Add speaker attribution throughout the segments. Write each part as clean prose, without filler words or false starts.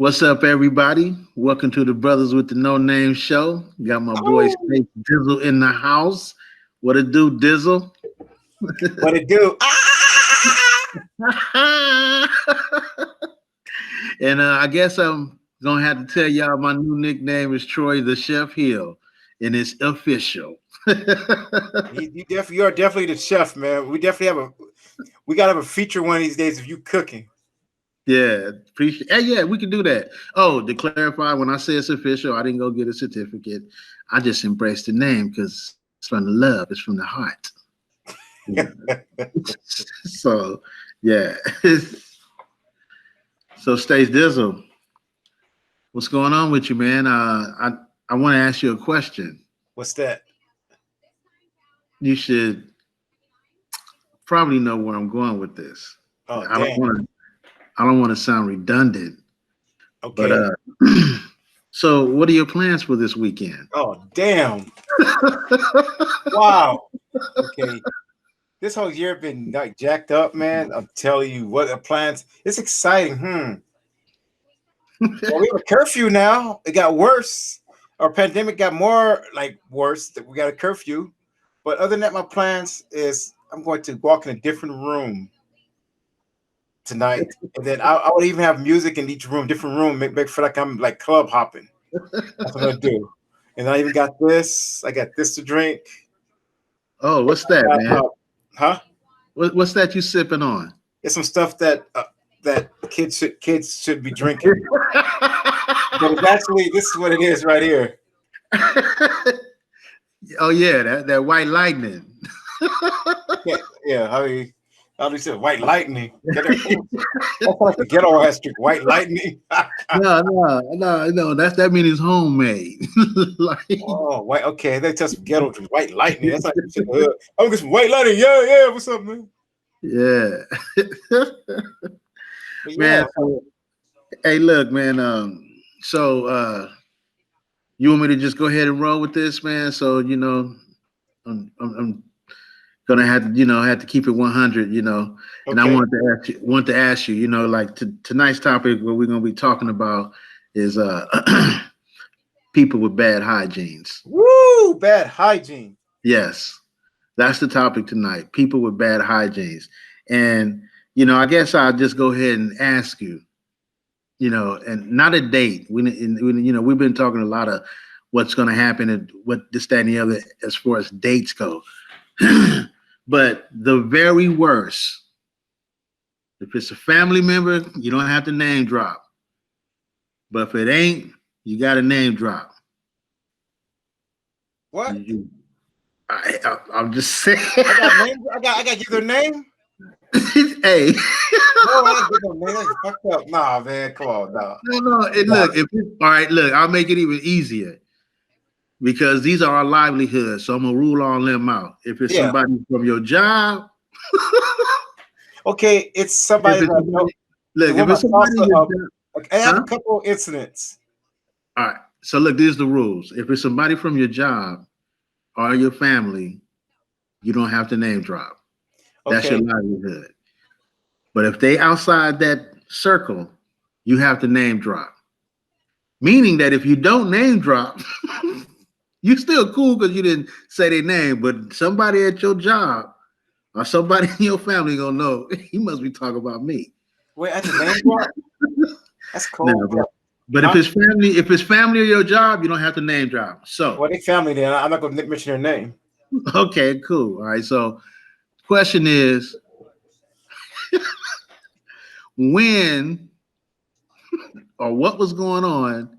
Speaker 1: What's up, everybody? Welcome to the Brothers with the No Name Show. Got my boy
Speaker 2: Oh,
Speaker 1: Space Dizzle in the house. What it do, Dizzle?
Speaker 2: what it do?
Speaker 1: and I guess I'm gonna have to tell y'all my new nickname is Troy the Chef Hill, and it's official.
Speaker 2: You are definitely the chef, man. We gotta have a feature one of these days of you cooking.
Speaker 1: Yeah, appreciate. Yeah, we can do that. Oh, to clarify, when I say it's official, I didn't go get a certificate. I just embraced the name because it's from the love. It's from the heart. Yeah. So, yeah. So, Stace Dizzle, what's going on with you, man? I want to ask you a question.
Speaker 2: What's that?
Speaker 1: You should probably know where I'm going with this.
Speaker 2: Oh,
Speaker 1: I don't
Speaker 2: damn.
Speaker 1: want to. I don't want to sound redundant, but
Speaker 2: Okay.
Speaker 1: so what are your plans for this weekend?
Speaker 2: Oh, damn. Wow. Okay. This whole year been like jacked up, man. I'm telling you, what the plans? It's exciting. Well, we have a curfew now. It got worse. Our pandemic got more like worse. That we got a curfew. But other than that, my plans is I'm going to walk in a different room tonight, and then I would even have music in each room, different room, make feel like I'm like club hopping. That's what I'm gonna do. And I even got this. I got this to drink.
Speaker 1: Oh, what's that, man?
Speaker 2: Huh?
Speaker 1: What's that you sipping on?
Speaker 2: It's some stuff that kids should be drinking. But it's actually this is what it is right here.
Speaker 1: Oh yeah, that white lightning.
Speaker 2: Yeah, yeah. How do you say white lightning? That's like the ghetto ass drink, white lightning.
Speaker 1: No. That means it's homemade. Like,
Speaker 2: Oh, white. Okay, they tell some ghetto drink, white lightning. That's like some shit. I'm gonna get some white lightning. Yeah, yeah. What's up, man?
Speaker 1: yeah.
Speaker 2: But
Speaker 1: Man,
Speaker 2: yeah,
Speaker 1: so hey, look, man. So you want me to just go ahead and roll with this, man? So I'm gonna have to, have to keep it 100, And I
Speaker 2: okay.
Speaker 1: want to ask you, like tonight's topic, what we're gonna be talking about is people with bad hygienes.
Speaker 2: Woo, bad hygiene.
Speaker 1: Yes, that's the topic tonight. People with bad hygienes, and I guess I'll just go ahead and ask you, and not a date. We've been talking a lot of what's going to happen and what this, that, and the other as far as dates go. But the very worst, if it's a family member, you don't have to name drop. But if it ain't, you got to name drop.
Speaker 2: What?
Speaker 1: I'm just saying.
Speaker 2: I got names. I got to give their name.
Speaker 1: Hey,
Speaker 2: No, I ain't give no name. That's fucked up. Nah, man. Come on, nah.
Speaker 1: no. And look, all right, look, I'll make it even easier because these are our livelihoods. So I'm gonna rule all them out. If it's
Speaker 2: Yeah.
Speaker 1: somebody from your job,
Speaker 2: Okay, it's
Speaker 1: if
Speaker 2: somebody
Speaker 1: it's
Speaker 2: that I know.
Speaker 1: somebody, look,
Speaker 2: With
Speaker 1: if
Speaker 2: my
Speaker 1: it's somebody in
Speaker 2: salsa,
Speaker 1: your job,
Speaker 2: I have a
Speaker 1: huh?
Speaker 2: couple incidents.
Speaker 1: All right. So look, these are the rules. If it's somebody from your job or your family, you don't have to name drop. That's your
Speaker 2: Okay,
Speaker 1: livelihood. But if they outside that circle, you have to name drop. Meaning that if you don't name drop, you still cool because you didn't say their name, but somebody at your job or somebody in your family gonna know he must be talking about me.
Speaker 2: wait, I have to name drop. That's cool,
Speaker 1: No, but
Speaker 2: huh?
Speaker 1: if it's family or your job, you don't have to name drop. So
Speaker 2: Well, they family then. I'm not going to mention their name.
Speaker 1: okay, cool. All right. So question is when or what was going on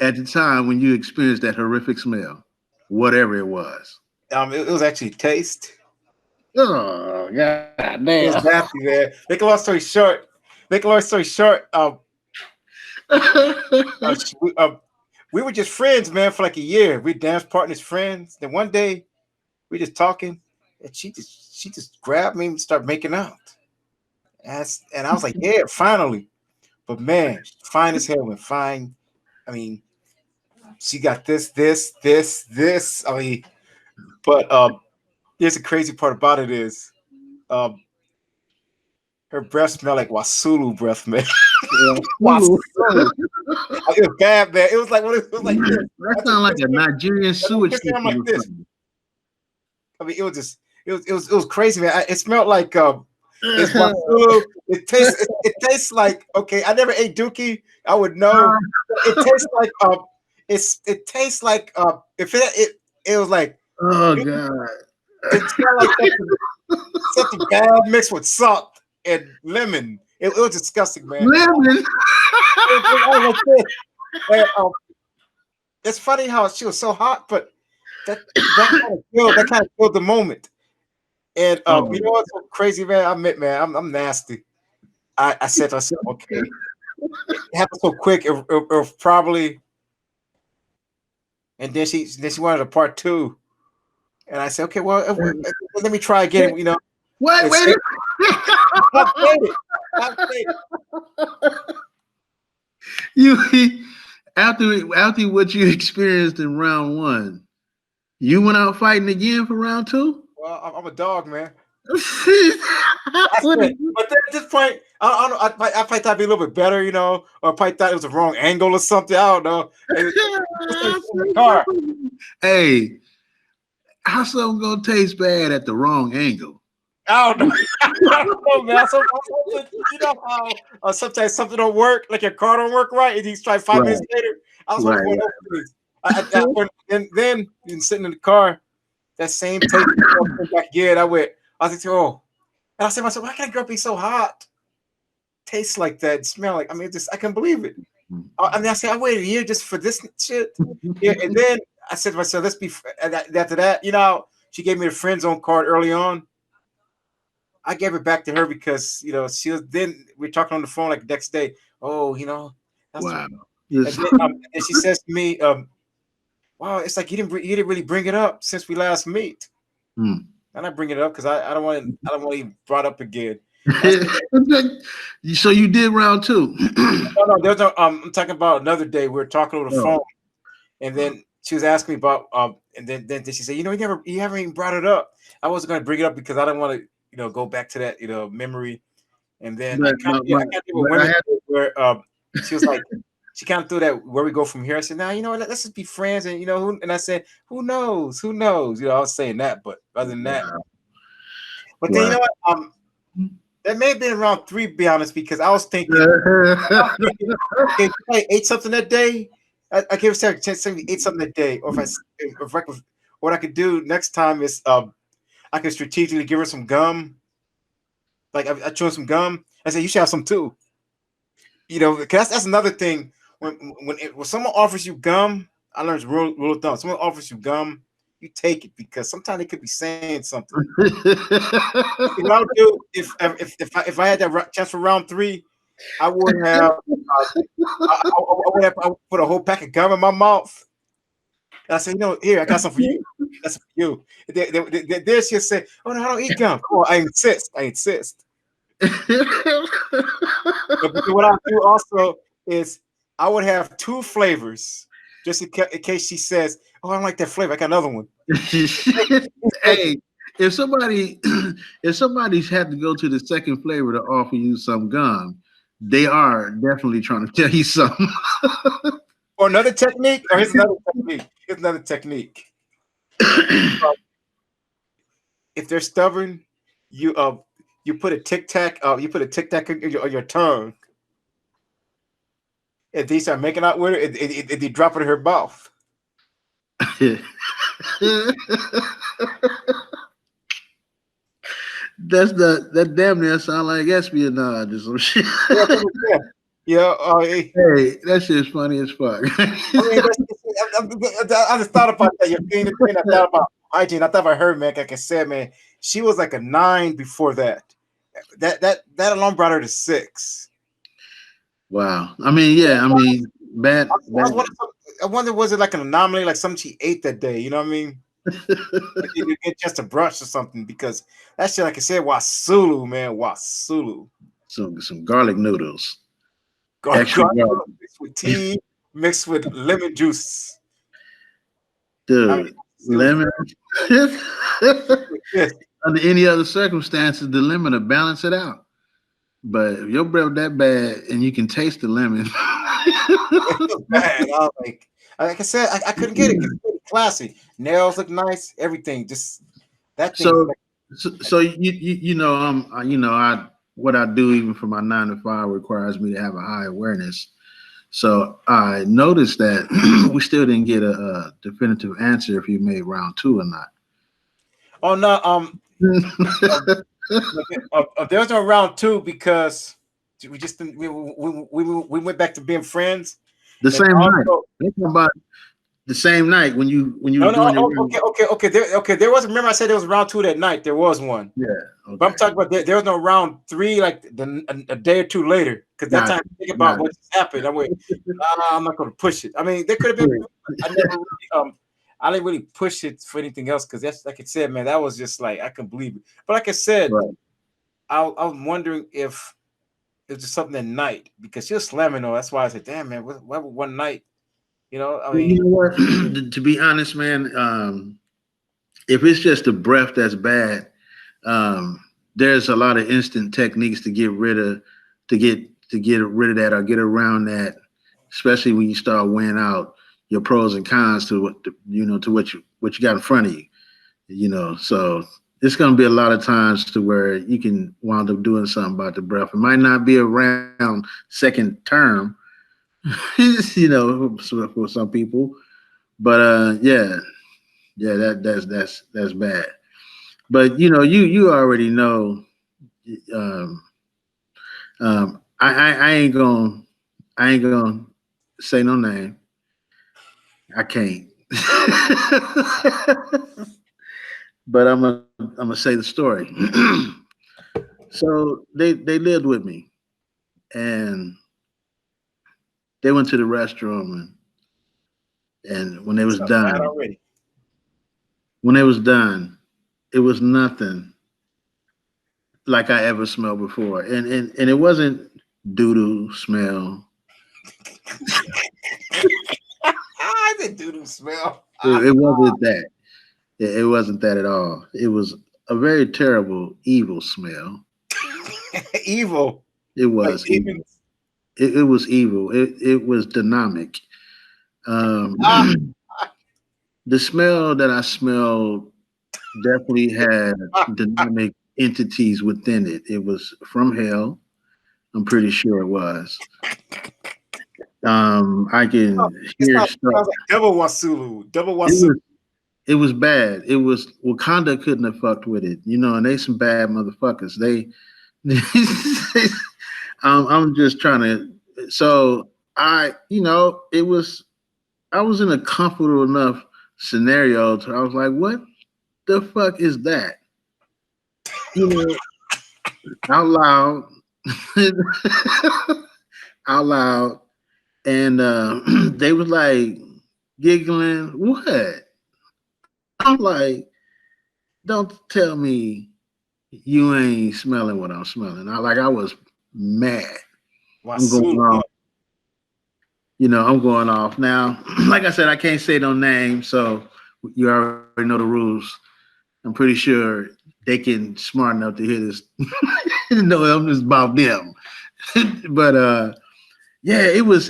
Speaker 1: at the time when you experienced that horrific smell, whatever it was.
Speaker 2: It was actually taste.
Speaker 1: Oh god
Speaker 2: It
Speaker 1: damn.
Speaker 2: was nasty, man. Make a long story short. Make a long story short. Uh, sh- we, uh, we were just friends, man, for like a year. We dance partners, friends. Then one day we just talking, and she just grabbed me and started making out. And I was like, yeah, finally. But man, fine as hell and fine. I mean, she got this. I mean, but here's the crazy part about it is, um, her breath smelled like Wasulu breath, man.
Speaker 1: Hulu.
Speaker 2: Wasulu. It was bad, man. It was like it was like this.
Speaker 1: That sounds like a Nigerian sewage
Speaker 2: Kissing him
Speaker 1: system
Speaker 2: like
Speaker 1: or
Speaker 2: this.
Speaker 1: something.
Speaker 2: I mean, it was crazy, man. It smelled like it's Wasulu. It tastes like, okay. I never ate Dookie. I would know. It tastes like it tastes like if it was like
Speaker 1: Oh God.
Speaker 2: it smelled like something bad mixed with salt and lemon. It was disgusting, man.
Speaker 1: Lemon.
Speaker 2: It was like this. And, it's funny how she was so hot, but that kind of killed the moment. And you know what's so crazy, man? I admit, man, I'm nasty. I said to myself, okay, it happened so quick. It probably, and then she wanted a part two, and I said, okay, well, let me try again. You know,
Speaker 1: What?
Speaker 2: it's-
Speaker 1: Wait.
Speaker 2: I've played it. I've played it.
Speaker 1: You after what you experienced in round one, you went out fighting again for round two?
Speaker 2: Well, I'm a dog, man.
Speaker 1: What
Speaker 2: But then at this point, I don't know. I probably thought it'd be a little bit better, you know, or I probably thought it was the wrong angle or something. I don't know. It's like in the car.
Speaker 1: Hey, how something gonna taste bad at the wrong angle?
Speaker 2: I don't know. I don't know, man. You know how sometimes something don't work, like your car don't work right, and you try 5 minutes later. I was one of those things. Then sitting in the car, that same taste came back again. I was like, oh, and I said to myself, why can a girl be so hot? Taste like that, smell like. I mean, I can't believe it. I mean, I said, I waited a year just for this shit. Yeah, and then I said to myself, let's be. After that, you know, she gave me a friend zone card early on. I gave it back to her because you know she was. Then we were talking on the phone like the next day. Oh, you know, that's
Speaker 1: Wow.
Speaker 2: and she says to me, "Wow, it's like you didn't really bring it up since we last meet."
Speaker 1: Hmm.
Speaker 2: And I bring it up because I don't want to even brought up again.
Speaker 1: So you did round two.
Speaker 2: No, there's no. I'm talking about another day. We were talking over the phone, and then she was asking me about. And then she said, "You know, you haven't even brought it up. I wasn't going to bring it up because I don't want to, you know, go back to that, you know, memory." And then I kind of did with women where she was like, she kind of threw that where we go from here. I said, "Now, you know, let's just be friends." And you know, and I said, "Who knows? Who knows?" You know, I was saying that, but other than that, but then you know what? That may have been around 3, to be honest, because I was thinking, okay, if I ate something that day, I gave her a chance to eat something that day, or if I could, what I could do next time is I could strategically give her some gum. Like I chose some gum. I said, you should have some too. You know, because that's another thing. When someone offers you gum, I learned rule of thumb. Someone offers you gum, you take it because sometimes they could be saying something. What I would do if I had that chance for round 3, I would have I would put a whole pack of gum in my mouth. And I said, you know, here I got some for you. That's for you. Then she'll say, oh no, I don't eat gum. Come on, I insist. I insist. But what I do also is I would have 2 flavors just in case she says, "Oh, I don't like that flavor. I got another one."
Speaker 1: Hey, if somebody's had to go to the second flavor to offer you some gum, they are definitely trying to tell you something.
Speaker 2: Or another technique. Or here's another technique. Here's another technique. If they're stubborn, you put a tic tac on your tongue. If they start making out with her, they drop it in her mouth.
Speaker 1: That damn near sound like espionage or some shit.
Speaker 2: Yeah,
Speaker 1: Hey, that shit's funny as fuck.
Speaker 2: I mean, I just thought about that. You're being the thing I thought about hygiene. I thought about her, man. Like I said, man, she was like a 9 before that. That alone brought her to 6.
Speaker 1: Wow. I mean, yeah. I mean, bad.
Speaker 2: I wonder, was it like an anomaly, like something she ate that day? You know what I mean? Like you get just a brush or something because that shit, like I said, Wasulu, man, Wasulu.
Speaker 1: Some garlic noodles.
Speaker 2: Garlic mixed with tea, mixed with lemon juice.
Speaker 1: Dude,
Speaker 2: I mean,
Speaker 1: lemon.
Speaker 2: yes.
Speaker 1: Under any other circumstances, the lemon to balance it out. But if your breath that bad and you can taste the lemon.
Speaker 2: It was bad. I was like I said, I couldn't get it. It's really classy. Nails look nice. Everything. Just that thing.
Speaker 1: So, so you know, you know, I what I do even for my 9 to 5 requires me to have a high awareness. So I noticed that we still didn't get a definitive answer if you made round two or not.
Speaker 2: Oh no. Um, there was no round two because we just we went back to being friends,
Speaker 1: The
Speaker 2: and
Speaker 1: same night.
Speaker 2: also
Speaker 1: Let's talk about the same night when you
Speaker 2: no
Speaker 1: was
Speaker 2: no
Speaker 1: doing your
Speaker 2: okay there was, remember I said there was round two that night. There was one.
Speaker 1: yeah.
Speaker 2: But I'm
Speaker 1: Okay.
Speaker 2: talking about there was no round three like a day or two later because that
Speaker 1: Got
Speaker 2: time
Speaker 1: it.
Speaker 2: I think about
Speaker 1: Got
Speaker 2: what just happened. I went, I'm not going to push it. I mean, there could have been.
Speaker 1: it.
Speaker 2: I never really, I didn't really push it for anything else because that's like I said, man, that was just like I couldn't believe it. But like I said,
Speaker 1: Right.
Speaker 2: I'm wondering if it was just something at night because she was slamming though. That's why I said, damn man, why would one night? You know, I
Speaker 1: Well, you
Speaker 2: mean,
Speaker 1: know what? To be honest, man, if it's just the breath that's bad, um, there's a lot of instant techniques to get rid of to get rid of that or get around that, especially when you start weighing out your pros and cons to what you know to what you got in front of you. You know, so it's going to be a lot of times to where you can wind up doing something about the breath. It might not be around second term, you know, for some people, but yeah, yeah, that's bad. But you know, you already know. Um, I ain't gonna say no name. I can't. But I'm gonna say the story. So they lived with me, and they went to the restroom, and
Speaker 2: it's not bad already.
Speaker 1: when they was done, it was nothing like I ever smelled before, and it wasn't doo doo smell.
Speaker 2: Ah, the doo smell.
Speaker 1: It wasn't that. It wasn't that at all. It was a very terrible, evil smell.
Speaker 2: Evil,
Speaker 1: It
Speaker 2: like
Speaker 1: was evil.
Speaker 2: demons.
Speaker 1: It was evil. It was dynamic. Um,
Speaker 2: Ah,
Speaker 1: the smell that I smelled definitely had
Speaker 2: ah,
Speaker 1: dynamic entities within it. It was from hell. I'm pretty sure it was. I can
Speaker 2: it
Speaker 1: hear
Speaker 2: sounds
Speaker 1: stuff.
Speaker 2: like double Wasulu, double
Speaker 1: It
Speaker 2: Wasulu.
Speaker 1: was it was bad. It was Wakanda couldn't have fucked with it, you know. And they some bad motherfuckers. They, I'm just trying to. So you know, it was. I was in a comfortable enough scenario to I was like, what the fuck is that? You know, out loud, out loud, and they was like giggling. What? I'm like, don't tell me you ain't smelling what I'm smelling. I was mad. I'm going
Speaker 2: Wasulu.
Speaker 1: off. You know, I'm going off now. Like I said, I can't say no name, so you already know the rules. I'm pretty sure they can smart enough to hear this. know I'm just about them. But yeah, it was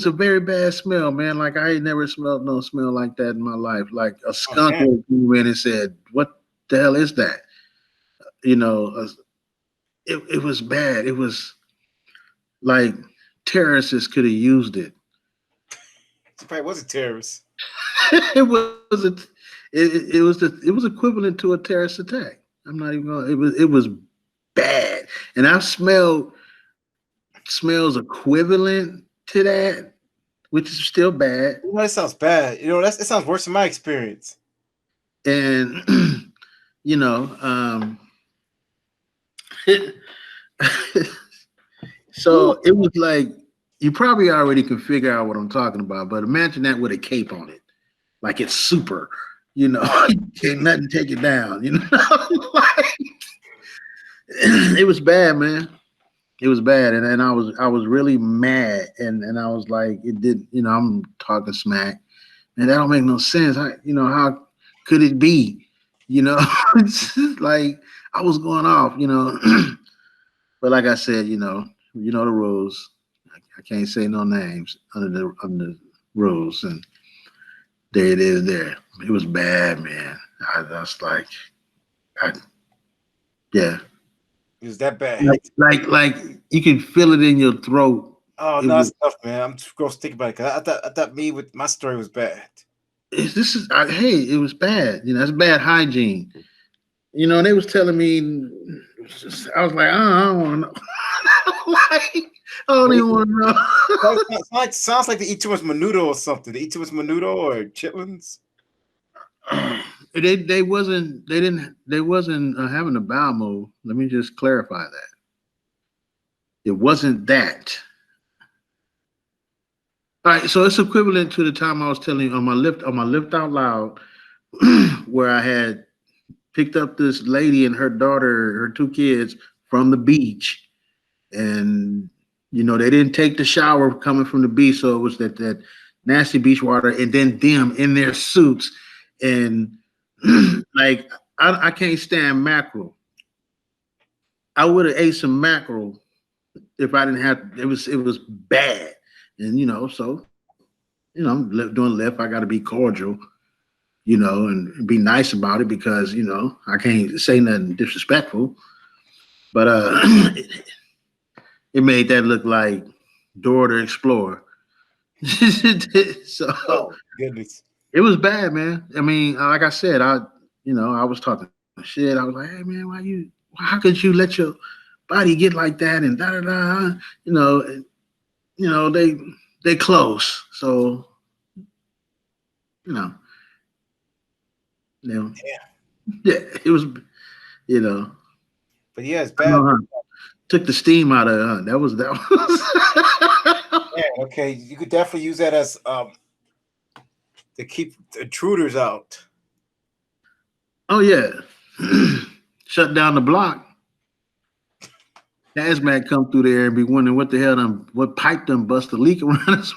Speaker 1: a very bad smell, man. Like I ain't never smelled no smell like that in my life. Like a
Speaker 2: Oh
Speaker 1: skunk
Speaker 2: man,
Speaker 1: would have came in and said, "What the hell is that?" You know, it was bad. It was like terrorists could have used it.
Speaker 2: she probably was a terrorist.
Speaker 1: it wasn't. It was equivalent to a terrorist attack. I'm not even going. It was bad, and I smelled smells equivalent to that, which is still bad.
Speaker 2: You know, that sounds bad. You know, it sounds worse than my experience.
Speaker 1: And you know,
Speaker 2: Ooh.
Speaker 1: so it was like you probably already can figure out what I'm talking about, but imagine that with a cape on it, like it's super. You know,
Speaker 2: Oh,
Speaker 1: you can't nothing take it down. You know, like, it was bad, man. It was bad, and I was really mad, and I was like, it did. You know, I'm talking smack, and that don't make no sense. You know, how could it be? You know, it's just like I was going off. You know, But like I said, you know the rules. I can't say no names under the rules, and there it is. There, it was bad, man. I was like, I, yeah,
Speaker 2: It was that bad.
Speaker 1: like you can feel it in your throat.
Speaker 2: Oh
Speaker 1: It
Speaker 2: no,
Speaker 1: was.
Speaker 2: that's tough, man. I'm just gross thinking about it. 'Cause I thought me with my story was bad.
Speaker 1: Hey, it was bad. It's bad hygiene. And they was telling me, I was like, I don't want to know. Like, I don't even want to
Speaker 2: Sounds like they eat too much menudo or something. They eat too much menudo or chitlins.
Speaker 1: know. They wasn't having a bowel move. Let me just clarify that. It wasn't that. All right, so it's equivalent to the time I was telling you on my lift out loud, where I had picked up this lady and her daughter, her two kids from the beach, and they didn't take the shower coming from the beach, so it was that nasty beach water, and then them in their suits, and like I can't stand mackerel. I would have ate some mackerel if I didn't have. It was bad, and so I'm doing lift. I got to be cordial, and be nice about it because I can't say nothing disrespectful. But it made that look like Dora the Explorer. So
Speaker 2: Oh goodness.
Speaker 1: it was bad, man. I mean, like I said, I was talking shit. I was like, hey, man, how could you let your body get like that and da da da? And, they close. So, you know, you know, yeah, it was, you know,
Speaker 2: But yeah, it's
Speaker 1: I don't
Speaker 2: bad.
Speaker 1: know, took the steam out of it. That was.
Speaker 2: Yeah, okay. You could definitely use that as to keep intruders out.
Speaker 1: Oh yeah, shut down the block. Hazmat come through there and be wondering what pipe them bust a leak around us.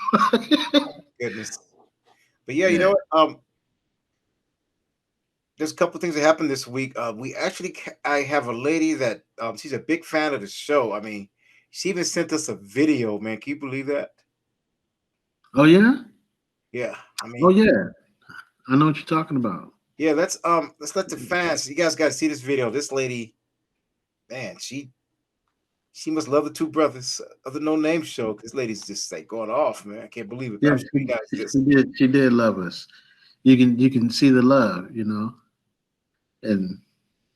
Speaker 2: Goodness. But yeah, you know
Speaker 1: Yeah.
Speaker 2: what? There's a couple things that happened this week. I have a lady that she's a big fan of the show. I mean, she even sent us a video, man. Can you believe that?
Speaker 1: Oh yeah.
Speaker 2: Yeah. I
Speaker 1: Oh
Speaker 2: mean,
Speaker 1: yeah. I know what you're talking about.
Speaker 2: yeah, let's let the fans, you guys gotta see this video. This lady, man, she must love the two brothers of the No Name Show. This lady's just like going off, man. I can't believe it. But
Speaker 1: Yeah,
Speaker 2: I'm sure you guys just
Speaker 1: she did love us. You can see the love, and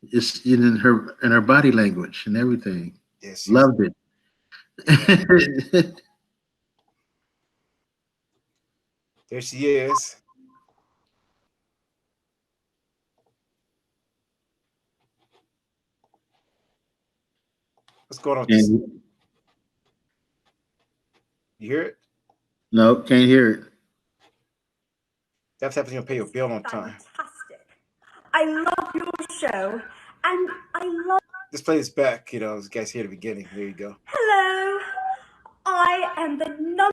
Speaker 1: it's in her body language and everything.
Speaker 2: yeah, she's
Speaker 1: Loved it.
Speaker 2: there she is. What's going on with this?
Speaker 1: And
Speaker 2: You hear it?
Speaker 1: no, can't hear it.
Speaker 2: That's happening to pay your bill on time.
Speaker 3: Fantastic. I love your show, and I love.
Speaker 2: Just play this back, you guys hear the beginning. There you go.
Speaker 3: Hello. I am the number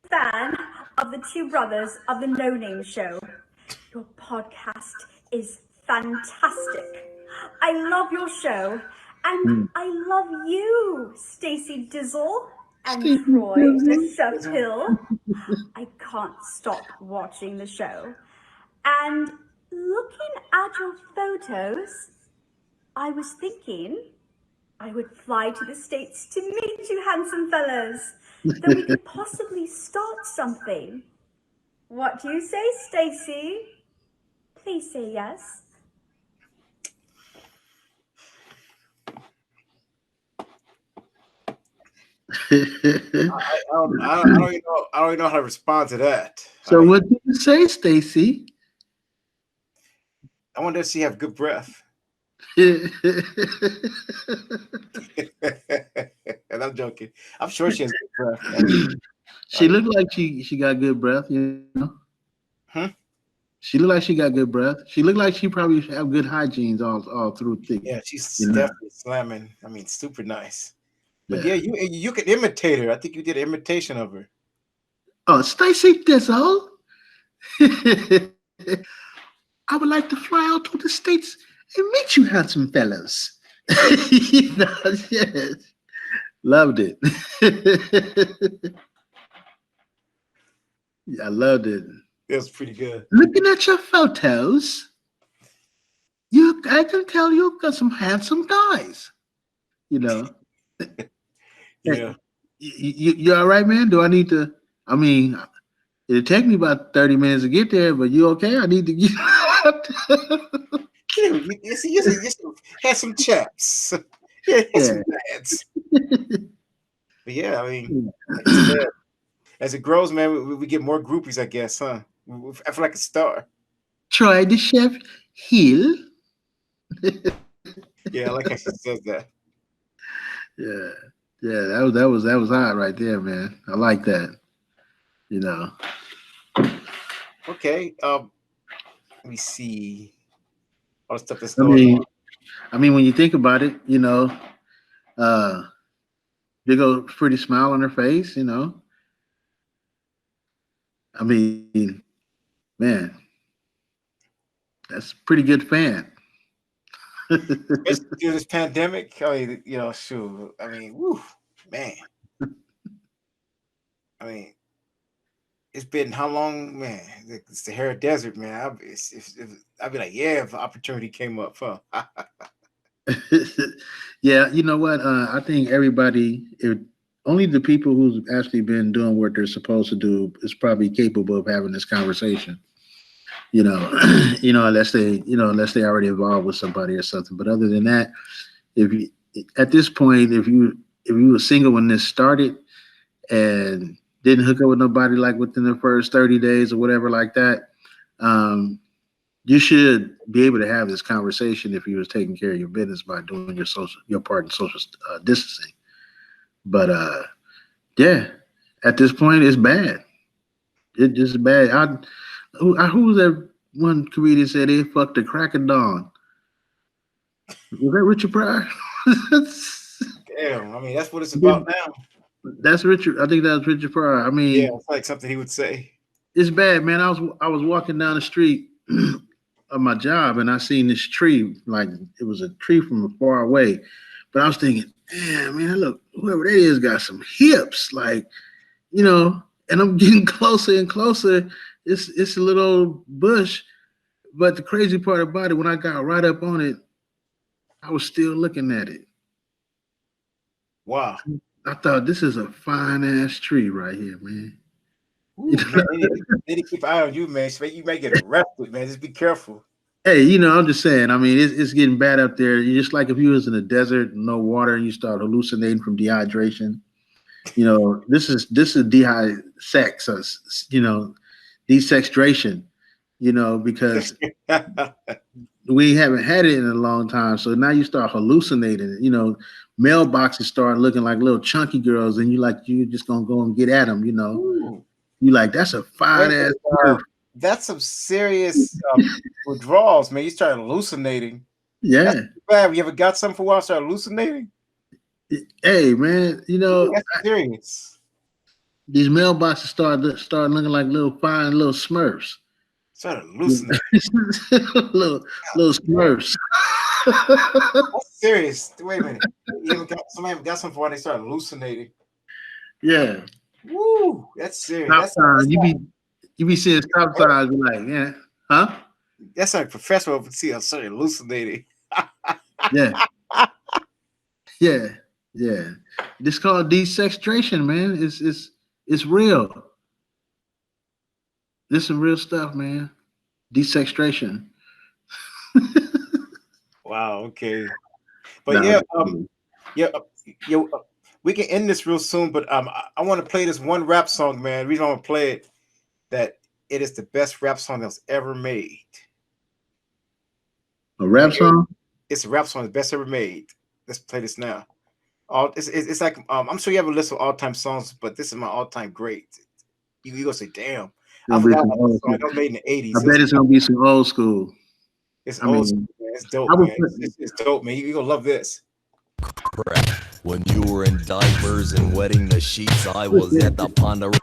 Speaker 3: fan of the two brothers of the No Name Show. Your podcast is fantastic. I love your show, and I love you, Stacey Dizzle and Troy the Chef Hill. I can't stop watching the show. And looking at your photos, I was thinking I would fly to the States to meet you handsome fellas. Then we could possibly start something. What do you say, Stacey? Please say yes.
Speaker 2: I don't even know how to respond to that.
Speaker 1: So what did you say, Stacy?
Speaker 2: I wonder if she have good breath.
Speaker 1: She
Speaker 2: And I'm joking. I'm sure she has good breath.
Speaker 1: looked like she got good breath.
Speaker 2: Hmm?
Speaker 1: She looked like she got good breath. She looked like she probably have good hygiene all through thick.
Speaker 2: Yeah, she's
Speaker 1: you know?
Speaker 2: definitely slamming. I mean, super nice. But
Speaker 1: Yeah.
Speaker 2: yeah, you can imitate her. I think you did an imitation of her.
Speaker 1: Oh, Stacy Dizzle. I would like to fly out to the States and meet you handsome fellas. Yes. Loved it. Yeah, I loved it.
Speaker 2: It was pretty good.
Speaker 1: Looking at your photos, I can tell you've got some handsome guys. You know,
Speaker 2: Yeah.
Speaker 1: you all right, man? Do I need to? I mean, it'll take me about 30 minutes to get there, but you okay? I need to get.
Speaker 2: Yeah, you had some chaps. Yeah, had some lads. But yeah, I mean, like you said, as it grows, man, we get more groupies, I guess, huh? I feel like a star.
Speaker 1: Try the chef Hill.
Speaker 2: Yeah, I like how she says that.
Speaker 1: Yeah, yeah, that was hot right there, man. I like that. You know,
Speaker 2: Okay. Let me see all the stuff that's
Speaker 1: I
Speaker 2: going
Speaker 1: mean,
Speaker 2: on.
Speaker 1: when you think about it, uh, big old pretty smile on her face. I mean, man, that's a pretty good fan.
Speaker 2: Especially through this pandemic. I mean, shoot. I mean, woo, man. I mean, it's been how long, man? The Sahara Desert, man. I'd be like, yeah, if the opportunity came up, huh?
Speaker 1: Yeah, you know what? I think only the people who's actually been doing what they're supposed to do is probably capable of having this conversation. You know, unless they already involved with somebody or something. But other than that, if you at this point, if you were single when this started and didn't hook up with nobody like within the first 30 days or whatever like that, um, you should be able to have this conversation if you was taking care of your business by doing your part in social distancing. But yeah, at this point, it's bad. It's just bad. Who was that one comedian said they fucked the crack of dawn? Was that Richard Pryor?
Speaker 2: Damn, I mean, that's what it's about now.
Speaker 1: That's Richard. I think that was Richard Pryor. I mean,
Speaker 2: Yeah, it's like something he would say.
Speaker 1: it's bad, man. I was walking down the street of my job and I seen this tree, like it was a tree from far away. But I was thinking, damn, man, look, whoever that is got some hips, like, and I'm getting closer and closer. It's a little bush. But the crazy part about it, when I got right up on it, I was still looking at it.
Speaker 2: Wow.
Speaker 1: I thought this is a fine ass tree right here, man.
Speaker 2: Ooh, man, they need to keep an eye on you, man. So you may get arrested, man. Just be careful.
Speaker 1: Hey, I'm just saying. I mean, it's getting bad up there. You just like if you was in a desert, no water, and you start hallucinating from dehydration. This is desextration. Because we haven't had it in a long time. So now you start hallucinating. Mailboxes start looking like little chunky girls, and you just gonna go and get at them.
Speaker 2: Ooh.
Speaker 1: You like that's a fine ass.
Speaker 2: That's some serious withdrawals, man. You start hallucinating.
Speaker 1: Yeah.
Speaker 2: That's bad. You ever got something for a while, start hallucinating?
Speaker 1: Hey, man,
Speaker 2: that's serious.
Speaker 1: These mailboxes start looking like little Smurfs.
Speaker 2: Start hallucinating.
Speaker 1: little Smurfs.
Speaker 2: That's serious. Wait a minute. Somebody got something for a while, they start hallucinating.
Speaker 1: Yeah.
Speaker 2: Woo, that's serious.
Speaker 1: Stop signs. You be seeing stop signs, like, yeah, huh?
Speaker 2: That's like professional to see. I'm started hallucinating.
Speaker 1: Yeah. Yeah. This called desextration, man. It's real. This some real stuff, man. Desextration.
Speaker 2: Wow. Okay. But we can end this real soon. But I want to play this one rap song, man. The reason I want to play it, that it is the best rap song that was ever made.
Speaker 1: A rap song?
Speaker 2: It's a rap song, the best ever made. Let's play this now. It's like I'm sure you have a list of all-time songs, but this is my all-time great. You gonna say, damn, I forgot about this song. That was made in the 80s.
Speaker 1: I bet it's gonna be some old school.
Speaker 2: It's old school, man. It's dope, man. It's dope, man. You're gonna love this.
Speaker 4: Crap. When you were in diapers and wetting the sheets, I was at the pond rapping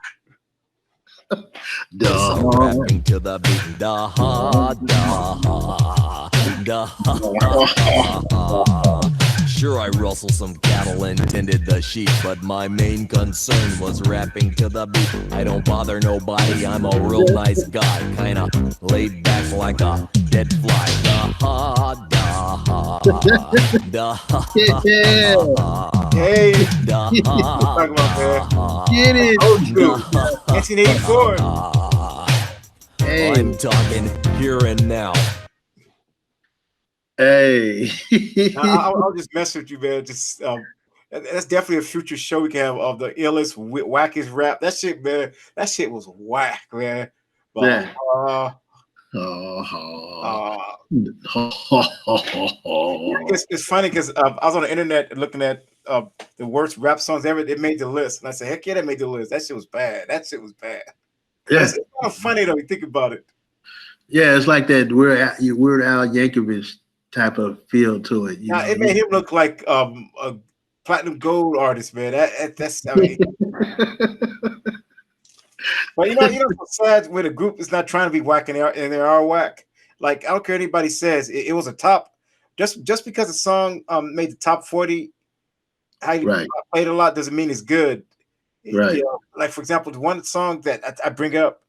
Speaker 4: to the beat. Da ha da ha da ha. Sure, I rustled some cattle and tended the sheep, but my main concern was rapping to the beat. I don't bother nobody, I'm a real nice guy, kinda laid back like a dead fly.
Speaker 2: Hey,
Speaker 1: Get
Speaker 2: talk about man.
Speaker 1: it.
Speaker 2: Old school. 1984.
Speaker 1: Hey.
Speaker 4: I'm talking here and now.
Speaker 1: Hey.
Speaker 2: I'll just mess with you, man. Just that's definitely a future show we can have of the illest, wackest rap. That shit, man. That shit was whack, man. But,
Speaker 1: Yeah.
Speaker 2: it's funny because I was on the internet looking at the worst rap songs ever. It made the list, and I said, "Heck yeah, that made the list. That shit was bad. That shit was bad."
Speaker 1: Yeah.
Speaker 2: It's kind of funny though. You think about it.
Speaker 1: Yeah, it's like that Weird Al Yankovic type of feel to it.
Speaker 2: Now, it made him look like a platinum gold artist, man. That's I mean. But you know, what's sad when a group is not trying to be whack and they are whack. Like I don't care what anybody says, it was a top. Just because a song made the top 40, highly played a lot doesn't mean it's good.
Speaker 1: Right.
Speaker 2: You know, like for example, the one song that I bring up,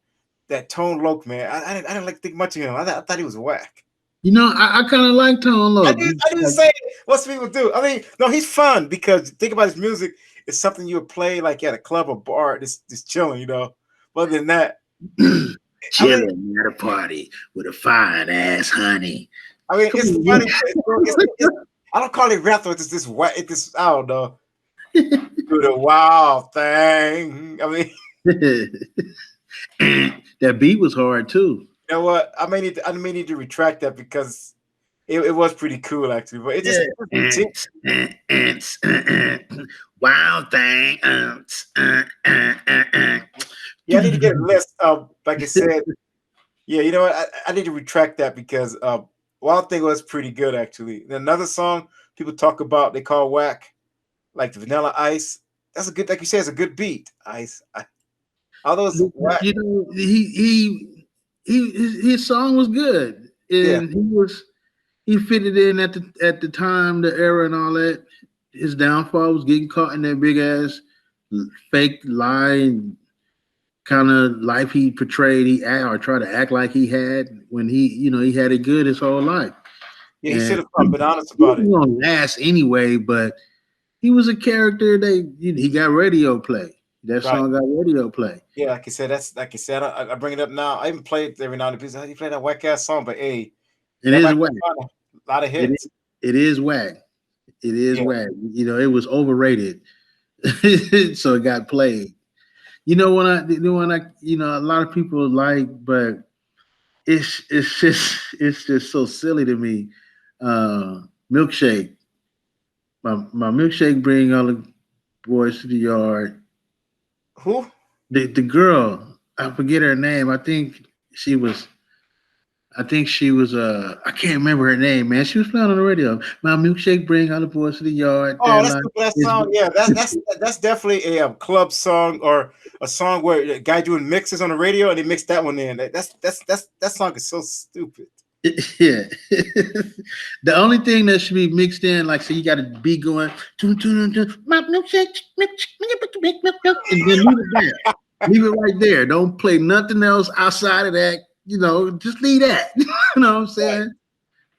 Speaker 2: that Tone Loc, man. I didn't like to think much of him. I thought he was whack.
Speaker 1: You know, I kind of like Tone Loc.
Speaker 2: I didn't say what people do. I mean, no, he's fun because think about his music. It's something you would play like at a club or bar, just chilling, you know. Other than that,
Speaker 1: chilling at a party with a fine ass honey.
Speaker 2: I mean, it's funny. I don't call it rap though. It's this I don't know. Do the wild thing. I mean,
Speaker 1: that beat was hard too.
Speaker 2: You know what? I may need to retract that because it was pretty cool actually. But it just
Speaker 1: wild thing.
Speaker 2: Yeah, I need to get a list of, like I said. Yeah, you know what? I need to retract that because Wild Thing was pretty good actually. And another song people talk about, they call whack, like the Vanilla Ice. That's a good, like you said, it's a good beat. Ice. All those whack.
Speaker 1: You know, his song was good, and he fitted in at the time, the era, and all that. His downfall was getting caught in that big ass fake lie kind of life he portrayed. He tried to act like he had when he had it good his whole life.
Speaker 2: Yeah, he should have been honest about it.
Speaker 1: He was gonna last anyway, but he was a character. He got radio play. That song got radio play.
Speaker 2: Yeah, like I said, I bring it up now. I even play it every now and then. You play that whack ass song, but hey,
Speaker 1: it is whack.
Speaker 2: A lot of hits.
Speaker 1: It is whack. It is whack. You know, it was overrated, so it got played. You know when a lot of people like, but it's just so silly to me. Milkshake, my milkshake bring all the boys to the yard.
Speaker 2: Who?
Speaker 1: The girl, I forget her name. I think she was I can't remember her name, man. She was playing on the radio. My milkshake bring all the boys to the yard.
Speaker 2: Oh, that song. Yeah, that's definitely a club song or a song where a guy doing mixes on the radio and he mixed that one in. That song is so stupid.
Speaker 1: Yeah. The only thing that should be mixed in, like, so you got to be going, my milkshake, and then leave it there. Leave it right there. Don't play nothing else outside of that. You know, just leave that. You know what I'm saying? Right.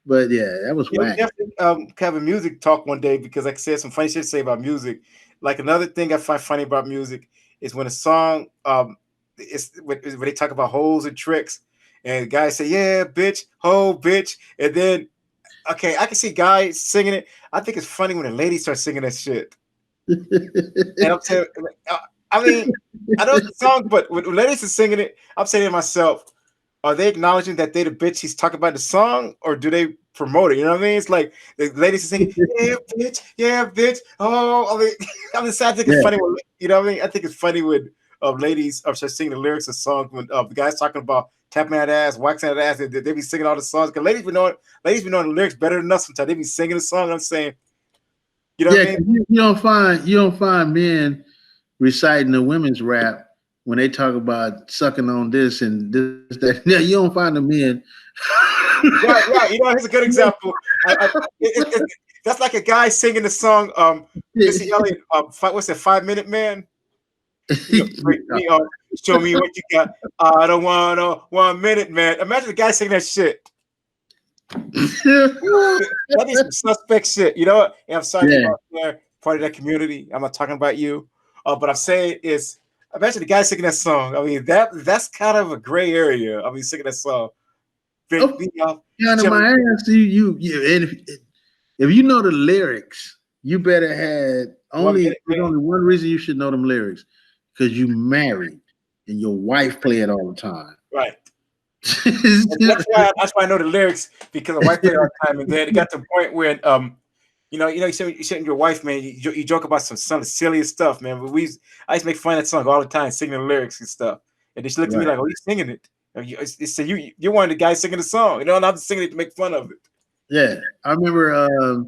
Speaker 1: But yeah, that was whack.
Speaker 2: Definitely have a music talk one day because like I said, some funny shit to say about music. Like another thing I find funny about music is when a song is when they talk about hoes and tricks, and the guys say, "Yeah, bitch, hoe, bitch," and then okay, I can see guys singing it. I think it's funny when a lady starts singing that shit. And I'm telling, I mean, I know the song, but when ladies are singing it, I'm saying to myself, are they acknowledging that they the bitch he's talking about the song, or do they promote it? You know what I mean? It's like the ladies are singing, yeah, bitch. Oh, I mean, I think it's funny when, you know what I mean? I think it's funny when ladies are just singing the lyrics of songs when the guys talking about tapping that ass, waxing that ass, they be singing all the songs. Because ladies be knowing the lyrics better than us sometimes. They be singing the song. I'm saying, you know what I mean?
Speaker 1: You don't find men reciting the women's rap when they talk about sucking on this and this, that. Yeah, you don't find the men.
Speaker 2: Right. You know, here's a good example. That's like a guy singing the song. Missy Elliott. What's that? 5 Minute Man. You know, break me off. Show me what you got. I don't want a 1 minute, man. Imagine the guy singing that shit. That is some suspect shit. You know what? And I'm sorry
Speaker 1: Yeah.
Speaker 2: about there, part of that community. I'm not talking about you. But I'm saying is imagine the guy singing that song. I mean, that's kind of a gray area. I mean, singing that song. Break me off.
Speaker 1: Down in my ass, and if you know the lyrics, you better had there's only one reason you should know them lyrics, because you married and your wife play it all the time.
Speaker 2: Right. that's why I know the lyrics, because the wife played all the time, and then it got to the point where you said your wife, man, you joke about some silliest stuff, man. But I used to make fun of that song all the time, singing the lyrics and stuff. And then she looked at me like, "Oh, you singing it?" So you're one of the guys singing the song, and I'm just singing it to make fun of it.
Speaker 1: Yeah, I remember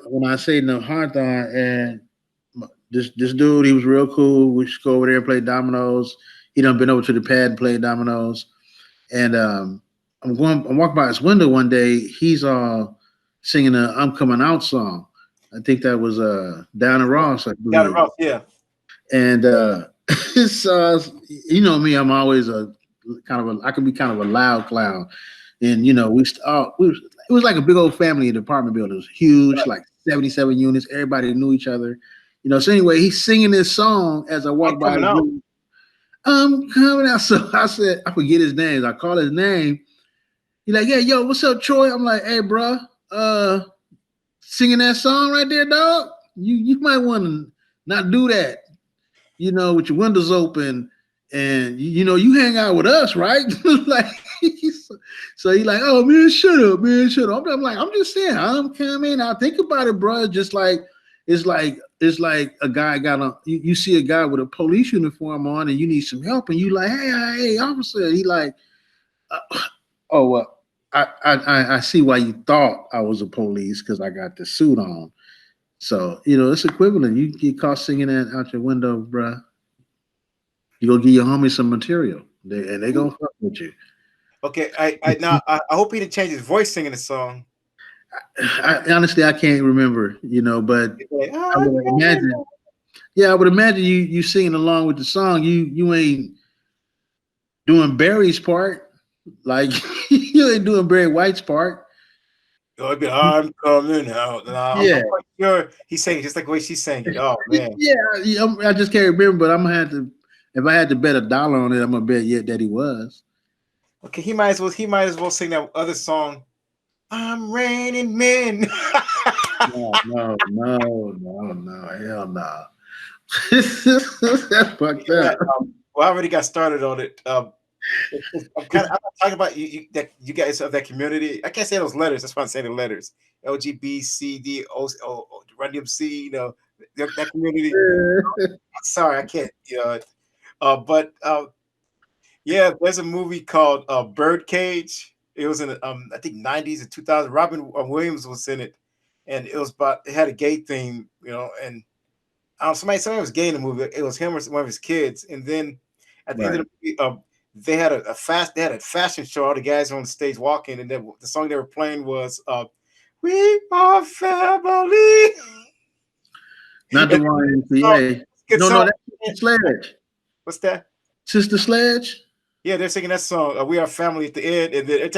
Speaker 1: when I say no hard on, and this dude, he was real cool. We should go over there and play dominoes. He done been over to the pad and play dominoes. And I'm walking by his window one day. He's singing a "I'm Coming Out" song. I think that was Diana Ross.
Speaker 2: Diana Ross, yeah.
Speaker 1: And you know me, I'm always I can be kind of a loud clown. And it was like a big old family in the apartment building. It was huge, like 77 units. Everybody knew each other. So anyway, he's singing this song as I walk by. I'm coming out. So I said, I forget his name. I call his name. He's like, "Yeah, yo, what's up, Troy?" I'm like, "Hey, bro, singing that song right there, dog. You might want to not do that. With your windows open, and you hang out with us, right?" Like, so he's like, "Oh man, shut up, man, shut up." I'm like, "I'm just saying, I'm coming. I think about it, bro. Just like it's like a guy you see a guy with a police uniform on, and you need some help, and you like, hey, officer." He like, "Oh well, I see why you thought I was a police, because I got the suit on." So it's equivalent. You get caught singing that out your window, bro. You go give your homie some material, and they gonna fuck with you.
Speaker 2: Okay, I hope he didn't change his voice singing the song.
Speaker 1: Honestly, I can't remember, but I would imagine. Yeah, I would imagine you singing along with the song. You ain't doing Barry's part, like you ain't doing Barry White's part.
Speaker 2: I'm coming out.
Speaker 1: Yeah,
Speaker 2: I'm quite sure he's saying just like the way she's saying it. Oh man.
Speaker 1: Yeah, I just can't remember, but I'm gonna have to. If I had to bet $1 on it, I'm gonna bet that he was.
Speaker 2: Okay, he might as well sing that other song. I'm raining men.
Speaker 1: No, hell no. That's fucked up.
Speaker 2: Well, I already got started on it. I'm not talking about you guys of that community. I can't say those letters. That's why I'm saying the letters. LGBTQD, Run DMC, that community. Sorry, I can't. But yeah, there's a movie called Birdcage. It was in I think 90s and 2000. Robin Williams was in it, and it had a gay theme, and somebody was gay in the movie. It was him or one of his kids, and then at the end of the movie, they had a fashion show. All the guys on the stage walking, and then the song they were playing was "We Are Family."
Speaker 1: Not the one. No, that's Sledge.
Speaker 2: What's that?
Speaker 1: Sister Sledge.
Speaker 2: Yeah, they're singing that song, "We Are Family" at the end, and then I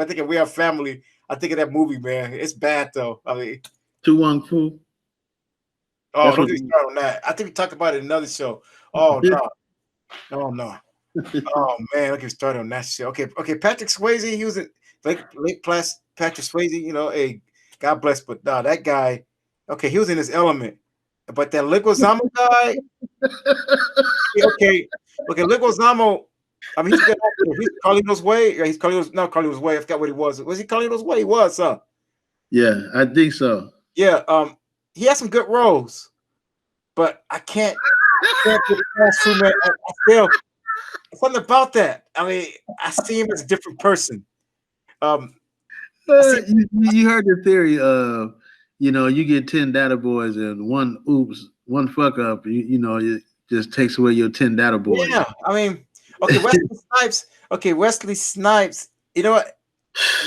Speaker 2: think of "We Are Family." I think of that movie, man. It's bad though. I mean,
Speaker 1: Tu Wong Fu.
Speaker 2: Oh, don't get me started on that. I think we talked about it in another show. Oh no. Oh no. Oh man, don't get me started on that shit. Okay. Patrick Swayze, he was late class Patrick Swayze, hey, God bless, but no, that guy, okay, he was in his element. But that Leguizamo guy, okay, Leguizamo, I mean, he's a good actor. He's Carlito's Way. He's Carlito's Way. I forgot what he was. Was he Carlito's Way? He was, huh?
Speaker 1: Yeah, I think so.
Speaker 2: Yeah, he had some good roles, but I can't get past him, man. I still something about that. I mean, I see him as a different person.
Speaker 1: You heard the theory of, you get 10 data boys and one fuck up, it just takes away your 10 data boys.
Speaker 2: Yeah, I mean, okay, Wesley Snipes. You know what?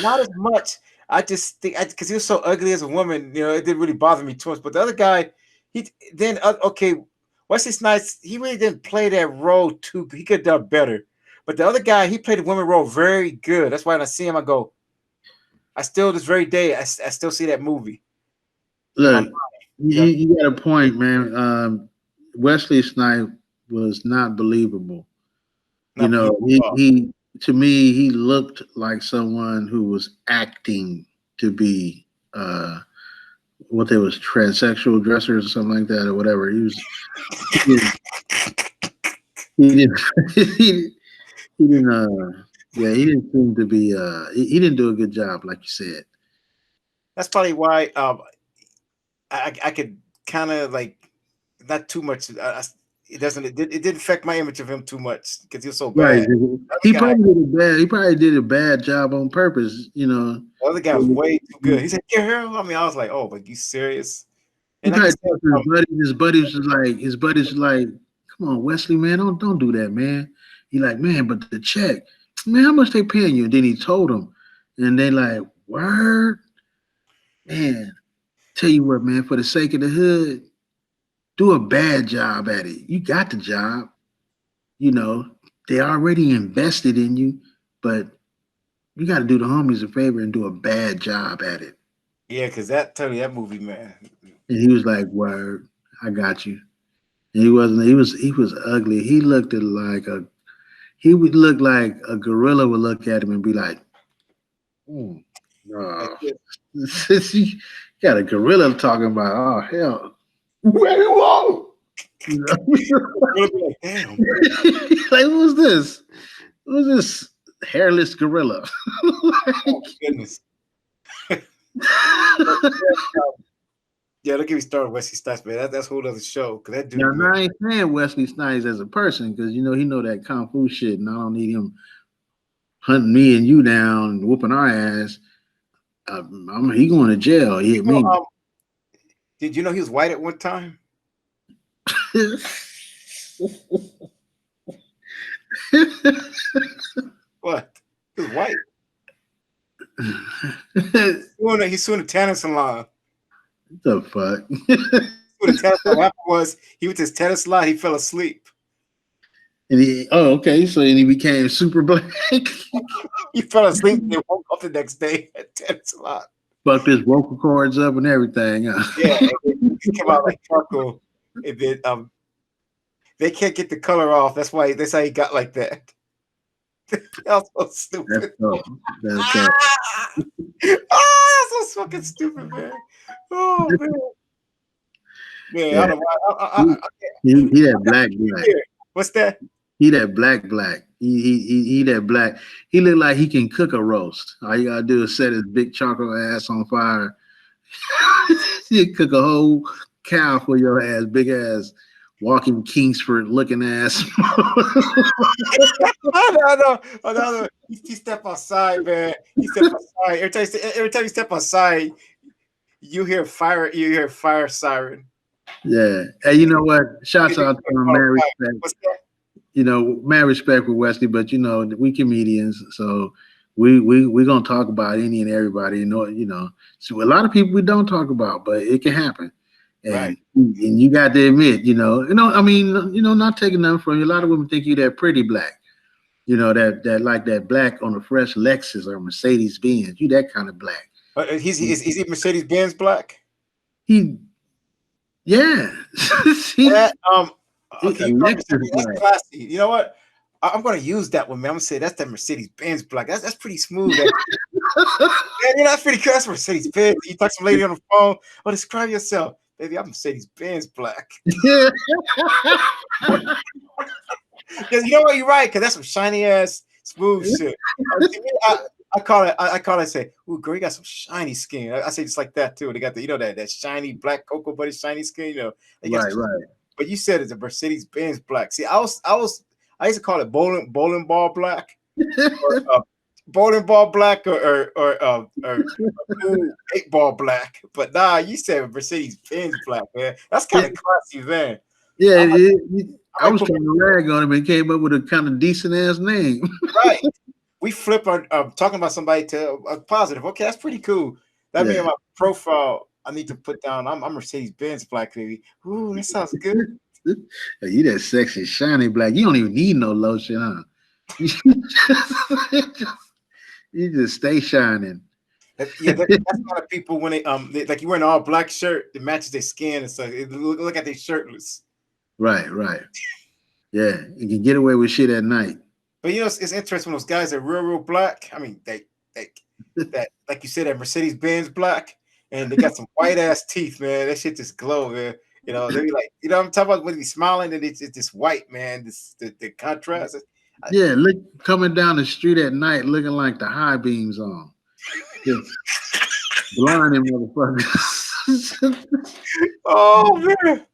Speaker 2: Not as much. I just think because he was so ugly as a woman, it didn't really bother me too much. But the other guy, he then okay, Wesley Snipes, he really didn't play that role too good. He could have done better. But the other guy, he played the woman role very good. That's why when I see him, I go, I still this very day, I still see that movie in my
Speaker 1: Look,
Speaker 2: mind.
Speaker 1: you got a point, man. Wesley Snipes was not believable. You
Speaker 2: Not
Speaker 1: know,
Speaker 2: believable.
Speaker 1: he to me he looked like someone who was acting to be what they was transsexual dressers or something like that or whatever. He didn't he didn't yeah, he didn't seem to be he didn't do a good job like you said.
Speaker 2: That's probably why I could kind of like not too much. It didn't affect my image of him too much because he was so
Speaker 1: Right.
Speaker 2: bad.
Speaker 1: He probably did a bad job on purpose, you know.
Speaker 2: The other guy was way too good. He said, "Girl," I mean, I was like, "Oh, but you serious?"
Speaker 1: He
Speaker 2: And like you
Speaker 1: probably
Speaker 2: said,
Speaker 1: talked to his buddies was like, come on, Wesley, man, don't do that, man. He like, man, but the check, man, how much they paying you? And then he told them, and they like, word, man. Tell you what, man, for the sake of the hood, do a bad job at it. You got the job, you know. They already invested in you, but you got to do the homies a favor and do a bad job at it.
Speaker 2: yeah, because that movie, man.
Speaker 1: And he was like, word, I got you. And he wasn't. He was ugly. He looked at like a. He would look like a gorilla would look at him and be like, "Hmm, no." You got a gorilla talking about, oh hell, where you want? You know?
Speaker 2: Like, damn.
Speaker 1: Like, who's this? Who's this hairless gorilla?
Speaker 2: Oh, goodness. Yeah, don't get me started, Wesley Snipes, man. That's a whole other show. Cause that dude,
Speaker 1: Now,
Speaker 2: man,
Speaker 1: I ain't saying Wesley Snipes as a person because he know that kung fu shit, and I don't need him hunting me and you down and whooping our ass. He going to jail. He hit me.
Speaker 2: did you know he was white at one time? What? He was white. He's suing the tennis salon.
Speaker 1: The fuck?
Speaker 2: What happened was he went to his tennis salon. He fell asleep.
Speaker 1: And he became super black.
Speaker 2: He fell asleep and woke up the next day at tennis salon.
Speaker 1: Fucked his vocal cords up and everything. Huh?
Speaker 2: Yeah, and it came out like charcoal. And then they can't get the color off. That's how he got like that. That's so stupid.
Speaker 1: That's tough.
Speaker 2: That's so fucking stupid, man. Oh man. Yeah, I don't know why.
Speaker 1: He that black.
Speaker 2: What's that?
Speaker 1: He that black. He that black. He look like he can cook a roast. All you gotta do is set his big charcoal ass on fire. He cook a whole cow for your ass, big ass, walking Kingsford looking ass.
Speaker 2: No. He step outside, man. He step outside. Every time you step outside, you hear fire. You hear fire siren.
Speaker 1: Yeah. Hey, you know what? Shouts out to him, man. Respect.
Speaker 2: What's that?
Speaker 1: Mad respect with Wesley, but we comedians, so we gonna talk about any and everybody. So a lot of people we don't talk about, but it can happen. And,
Speaker 2: right.
Speaker 1: And you got to admit, not taking nothing from you. A lot of women think you that pretty black, that like that black on a fresh Lexus or Mercedes Benz. You that kind of black.
Speaker 2: Is he Mercedes Benz black?
Speaker 1: Yeah.
Speaker 2: Okay, that's classy. You know what? I'm gonna use that one, man. I'm gonna say that's that Mercedes Benz black. That's pretty smooth. Man, that's pretty cool. That's Mercedes Benz. You talk to some lady on the phone. Oh, describe yourself, baby. I'm Mercedes Benz black. Yeah. Because you know what? You're right. Because that's some shiny ass smooth shit. I call it. I say, "Ooh, girl, you got some shiny skin." I say just like that too. They got that shiny black cocoa butter shiny skin.
Speaker 1: Right.
Speaker 2: But you said it's a Mercedes Benz black. See, I used to call it bowling ball black, or, bowling ball black, or 8-ball black. But nah, you said Mercedes Benz black, man. That's kind of classy, man.
Speaker 1: Yeah, I was trying to rag on him and came up with a kind of decent ass name.
Speaker 2: Right. we flip our talking about somebody to a positive. Okay, that's pretty cool. That means my profile I need to put down. I'm Mercedes Benz black baby. Ooh, that sounds good.
Speaker 1: You that sexy, shiny black. You don't even need no lotion, huh? You just stay shining.
Speaker 2: That's a lot of people when they like you wearing an all black shirt that matches their skin and stuff. Look at they shirtless.
Speaker 1: Right. Yeah, you can get away with shit at night.
Speaker 2: But you know, it's interesting when those guys are real black. I mean, that like you said, that Mercedes Benz black, and they got some white ass teeth, man. That shit just glow, man. You know, they be like, you know, I'm talking about when he's smiling and it's this white, man. The contrast.
Speaker 1: Yeah, look coming down the street at night, looking like the high beams on. Just blinding motherfuckers.
Speaker 2: Oh man.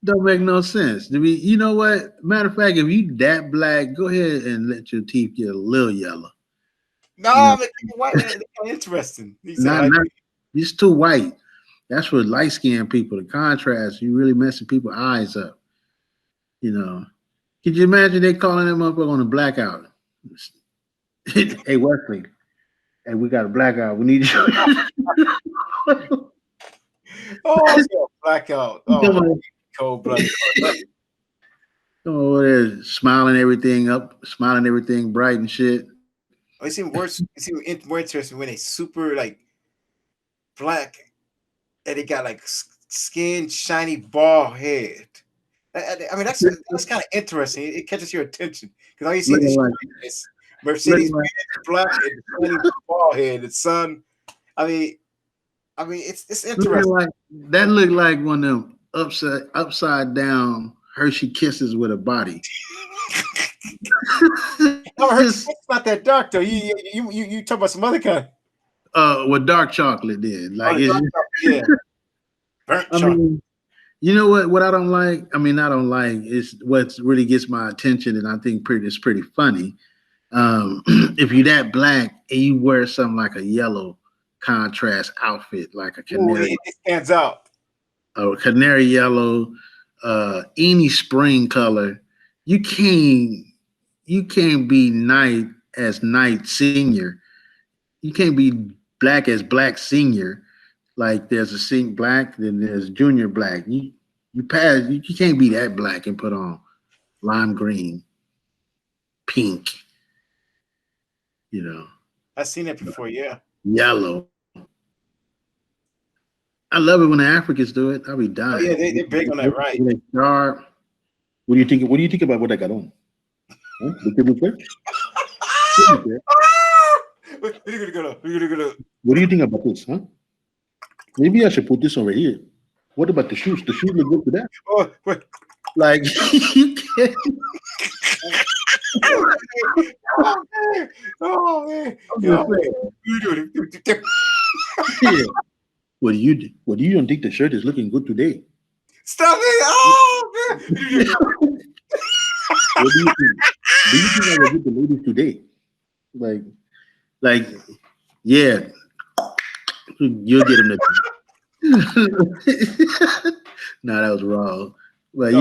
Speaker 1: Don't make no sense. You know what? Matter of fact, if you that black, go ahead and let your teeth get a little yellow.
Speaker 2: No, white. Interesting.
Speaker 1: Not it's too white. That's for light skinned people. The contrast, you really messing people's eyes up. You know. Could you imagine they calling them up on a blackout? Hey Wesley, hey, we got a blackout. We need you.
Speaker 2: Blackout. Oh, cold blooded.
Speaker 1: Come over there, smiling everything up, smiling everything bright and shit.
Speaker 2: Oh, it seems worse. It seems more interesting when they super like black and they got like skin, shiny, bald head. I mean, that's kind of interesting. It catches your attention because all you see is Mercedes black and shiny bald head. The sun. I mean, it's interesting.
Speaker 1: That looked like one of them upside down Hershey Kisses with a body.
Speaker 2: No, Hershey's not that dark though. You talk about some other kind.
Speaker 1: What dark chocolate did. Like
Speaker 2: burnt chocolate.
Speaker 1: Mean, you know what I don't like? I mean, I don't like is what really gets my attention, and I think it's pretty funny. If you're that black and you wear something like a yellow contrast outfit, like a canary.
Speaker 2: Ooh, it stands out.
Speaker 1: A canary yellow, any spring color, you can't be night senior. You can't be black as black senior. Like there's a black, then there's junior black. You can't be that black and put on lime green, pink. You know.
Speaker 2: I've seen it before, yeah.
Speaker 1: Yellow. I love it when the Africans do it. I'll be dying.
Speaker 2: Oh, yeah, they're big on that, right?
Speaker 1: What do you think? What do you think about what I got on? Huh? What do you think about this, huh? Maybe I should put this over here. What about the shoes? The shoes look good to that.
Speaker 2: Oh, wait.
Speaker 1: Like you can't.
Speaker 2: Oh man.
Speaker 1: Yeah. What do you don't think the shirt is looking good today?
Speaker 2: Stop it! Oh man.
Speaker 1: What do you think? Do you think I will get the ladies today? Like, yeah, you'll get them. No, that was wrong. But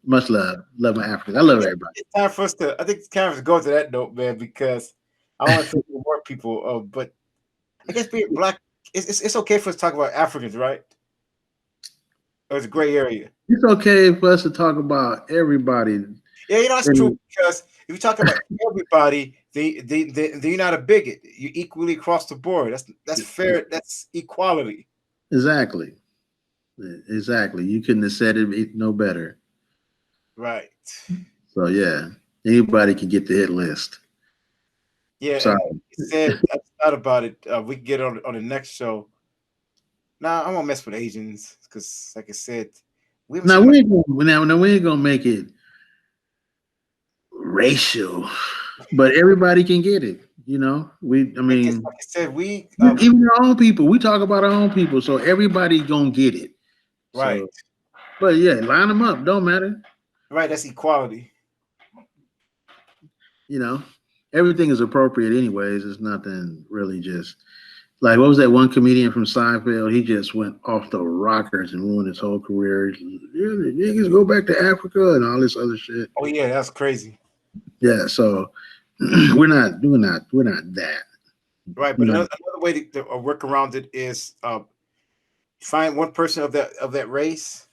Speaker 1: much love my Africans. I love everybody.
Speaker 2: It's time for us I think it's time to go to that note, man, because I want to talk to more people. But I guess being black, it's okay for us to talk about Africans, right? It's a gray area.
Speaker 1: It's okay for us to talk about everybody.
Speaker 2: Yeah, that's true. Because if you talk about everybody, then you're not a bigot. You're equally across the board. That's fair. That's equality.
Speaker 1: Exactly. You couldn't have said it no better.
Speaker 2: Right.
Speaker 1: So yeah, anybody can get the hit list.
Speaker 2: Yeah. I thought about it. We can get on the next show. Nah, I won't mess with Asians because, like I said, we ain't
Speaker 1: gonna make it racial, but everybody can get it. You know, like
Speaker 2: I said,
Speaker 1: even our own people. We talk about our own people, so everybody gonna get it.
Speaker 2: Right.
Speaker 1: So, but yeah, line them up. Don't matter.
Speaker 2: Right. That's equality.
Speaker 1: You know, everything is appropriate anyways. It's nothing really just. Like, what was that one comedian from Seinfeld? He just went off the rockers and ruined his whole career. Yeah, the niggas go back to Africa and all this other shit.
Speaker 2: Oh, yeah, that's crazy.
Speaker 1: Yeah, so we're not that.
Speaker 2: Right,
Speaker 1: You
Speaker 2: but
Speaker 1: know,
Speaker 2: another way to work around it is find one person of that race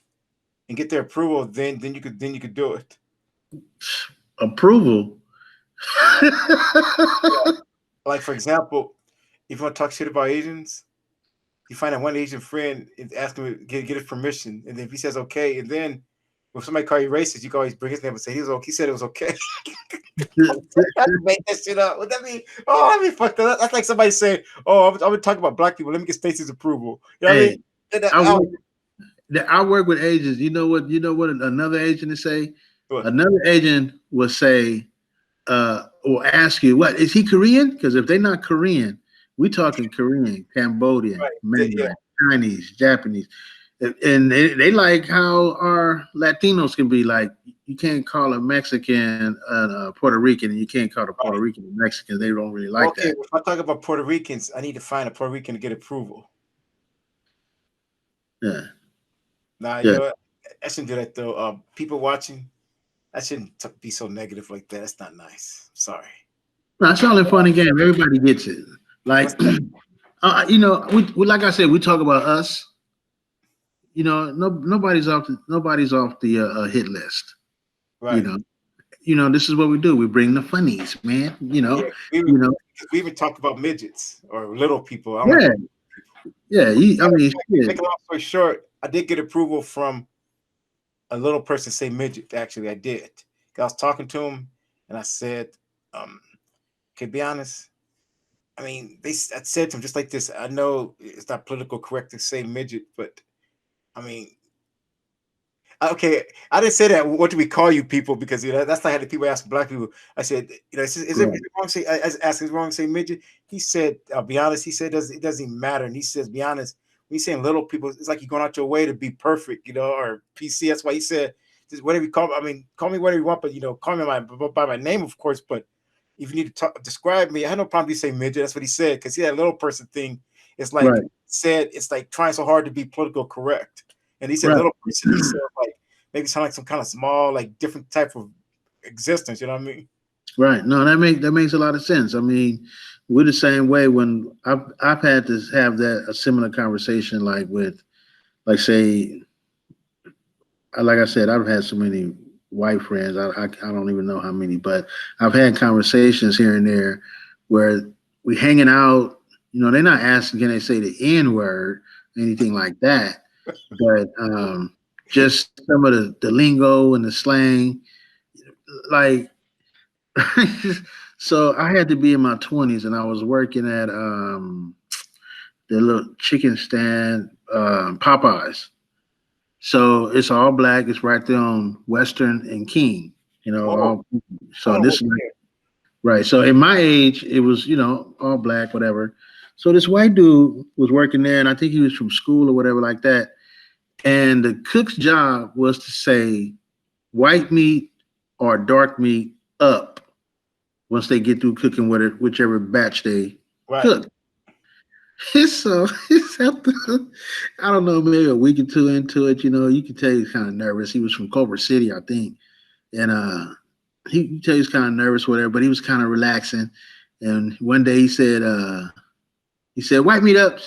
Speaker 2: and get their approval. Then you could do it.
Speaker 1: approval.
Speaker 2: Like for example, if you want to talk shit about Asians, you find that one Asian friend and ask him to get his permission, and then if he says okay, and then if somebody call you racist, you can always bring his name and say he was okay. He said it was okay. I can make that shit up. Would that be? Oh, I mean, fuck that. That's like somebody saying, "Oh, I'm gonna talk about black people. Let me get Stacey's approval." You know what I
Speaker 1: Hey,
Speaker 2: mean? And
Speaker 1: I work, I work with agents. You know what? You know what another agent would say? Another agent will say, or ask you, "What is he Korean?" Because if they're not Korean, we talking Korean, Cambodian,
Speaker 2: right, yeah,
Speaker 1: Mandarin, Chinese, Japanese, and they like how our Latinos can be like. You can't call a Mexican a Puerto Rican, and you can't call a Puerto
Speaker 2: right.
Speaker 1: Rican a Mexican. They don't really like
Speaker 2: Okay,
Speaker 1: that.
Speaker 2: if I talk about Puerto Ricans, I need to find a Puerto Rican to get approval.
Speaker 1: Yeah,
Speaker 2: Nah, you
Speaker 1: yeah.
Speaker 2: know what? I shouldn't do that though. People watching, I shouldn't be so negative like that. That's not nice. Sorry.
Speaker 1: No, it's all in fun and game. Everybody gets it.
Speaker 2: What's
Speaker 1: Like,
Speaker 2: that?
Speaker 1: you know, we like I said, we talk about us. You know, nobody's off the hit list. You
Speaker 2: Right.
Speaker 1: know, this is what we do. We bring the funnies, man.
Speaker 2: Yeah.
Speaker 1: You know,
Speaker 2: We even talked about midgets or little people. I don't like
Speaker 1: yeah,
Speaker 2: little
Speaker 1: yeah.
Speaker 2: people.
Speaker 1: I mean,
Speaker 2: Make
Speaker 1: shit.
Speaker 2: a long story short, I did get approval from a little person say midget. Actually, I did. I was talking to him and I said, um, to be honest, I mean, I said to him just like this. I know it's not political correct to say midget, but I mean, okay, I didn't say that. What do we call you people? Because that's not how the people ask black people. I said, is it
Speaker 1: Right,
Speaker 2: wrong to say? I asked, is it wrong to say midget? He said, I'll be honest. He said, it doesn't even matter. And he says, be honest. When you saying little people, it's like you're going out your way to be perfect, or PC. That's why he said, just whatever you call me. I mean, call me whatever you want, but call me by my name, of course. But if you need to describe me, I had no problem. You say midget. That's what he said. Because that little person thing, it's like
Speaker 1: right,
Speaker 2: said, it's like trying so hard to be political correct. And he said
Speaker 1: right,
Speaker 2: little person. He said like maybe sound like some kind of small, like different type of existence. You know what I mean?
Speaker 1: right. No, that makes a lot of sense. I mean, we're the same way. When I've had to have that a similar conversation, like with, like say, like I said, I've had so many white friends. I don't even know how many, but I've had conversations here and there where we hanging out. They're not asking can they say the N word, anything like that, but just some of the lingo and the slang, like. So I had to be in my 20s, and I was working at the little chicken stand, Popeyes. So it's all black. It's right there on Western and King.
Speaker 2: Oh,
Speaker 1: All
Speaker 2: I
Speaker 1: so
Speaker 2: want to
Speaker 1: this
Speaker 2: work
Speaker 1: is like,
Speaker 2: there.
Speaker 1: right. So in my age, it was all black, whatever. So this white dude was working there, and I think he was from school or whatever like that. And the cook's job was to say white meat or dark meat up once they get through cooking with it, whichever batch they
Speaker 2: Right.
Speaker 1: cook. So it's after, I don't know, maybe a week or two into it, you can tell he's kind of nervous. He was from Culver City, I think. And he you tell he's kind of nervous, whatever, but he was kind of relaxing. And one day he said, white meat up.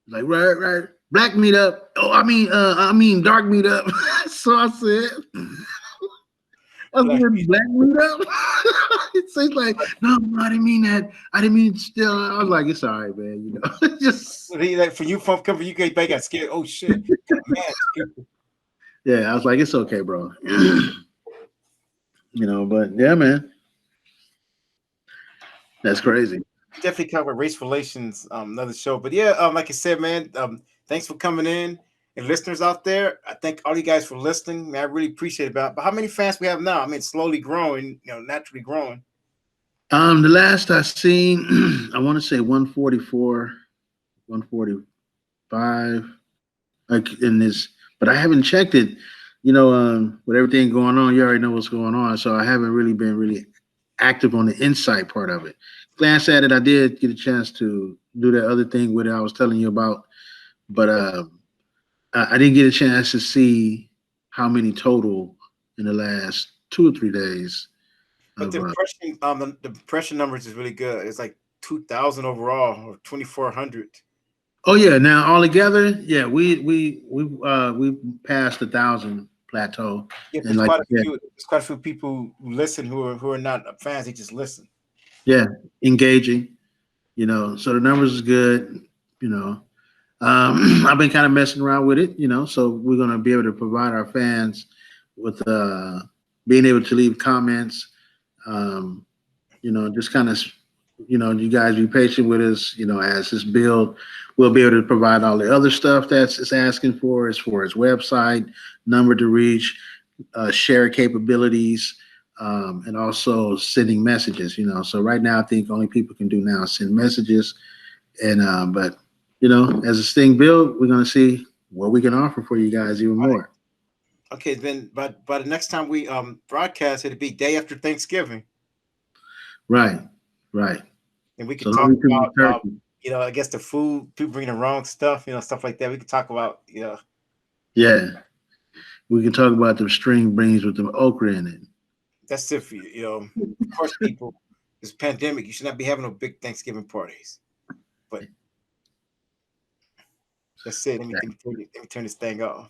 Speaker 1: Like, right, right. Black meat up. Oh, I mean dark meat up. So I said, I
Speaker 2: Like,
Speaker 1: said, black meat up. It's like, no, I didn't mean that. I didn't mean still. I was like, it's all right, man. Just
Speaker 2: like for you from come from UK, they got scared. Oh shit, got mad people.
Speaker 1: yeah. I was like, it's okay, bro. But yeah, man, that's crazy.
Speaker 2: Definitely cover race relations, another show. But yeah, like I said, man, thanks for coming in. And listeners out there, I thank all you guys for listening. Man, I really appreciate it. But how many fans we have now? I mean, it's slowly growing, naturally growing.
Speaker 1: The last I seen, I want to say 144, 145, like in this, but I haven't checked it. With everything going on, you already know what's going on. So I haven't really been really active on the insight part of it. Glance at it, I did get a chance to do that other thing with it I was telling you about, but I didn't get a chance to see how many total in the last 2 or 3 days.
Speaker 2: But
Speaker 1: of
Speaker 2: the impression numbers is really good. It's like 2,000 overall or 2,400.
Speaker 1: oh yeah, now all together, yeah, we passed 1,000 plateau,
Speaker 2: Yeah,
Speaker 1: and like you said,
Speaker 2: there's quite a few people who listen who are not fans. They just listen.
Speaker 1: yeah, engaging, so the numbers is good, you know. I've been kind of messing around with it, so we're gonna be able to provide our fans with being able to leave comments, um, just kind of, you guys be patient with us, as this build, we'll be able to provide all the other stuff that's it's asking for as far as website, number to reach, share capabilities, and also sending messages, So right now, I think only people can do now is send messages, and but as this thing build, we're gonna see what we can offer for you guys even
Speaker 2: All right.
Speaker 1: more.
Speaker 2: Okay, then by the next time we broadcast, it'll be day after Thanksgiving,
Speaker 1: Right, right.
Speaker 2: and we
Speaker 1: So
Speaker 2: could
Speaker 1: don't
Speaker 2: talk
Speaker 1: eat too much
Speaker 2: about
Speaker 1: turkey.
Speaker 2: I guess the food, people bringing the wrong stuff, stuff like that. We could talk about
Speaker 1: Yeah, we can talk about the string beans with the okra in it.
Speaker 2: that's it for you. Of course, people, this pandemic, you should not be having no big Thanksgiving parties. But that's it. Let me turn this thing off.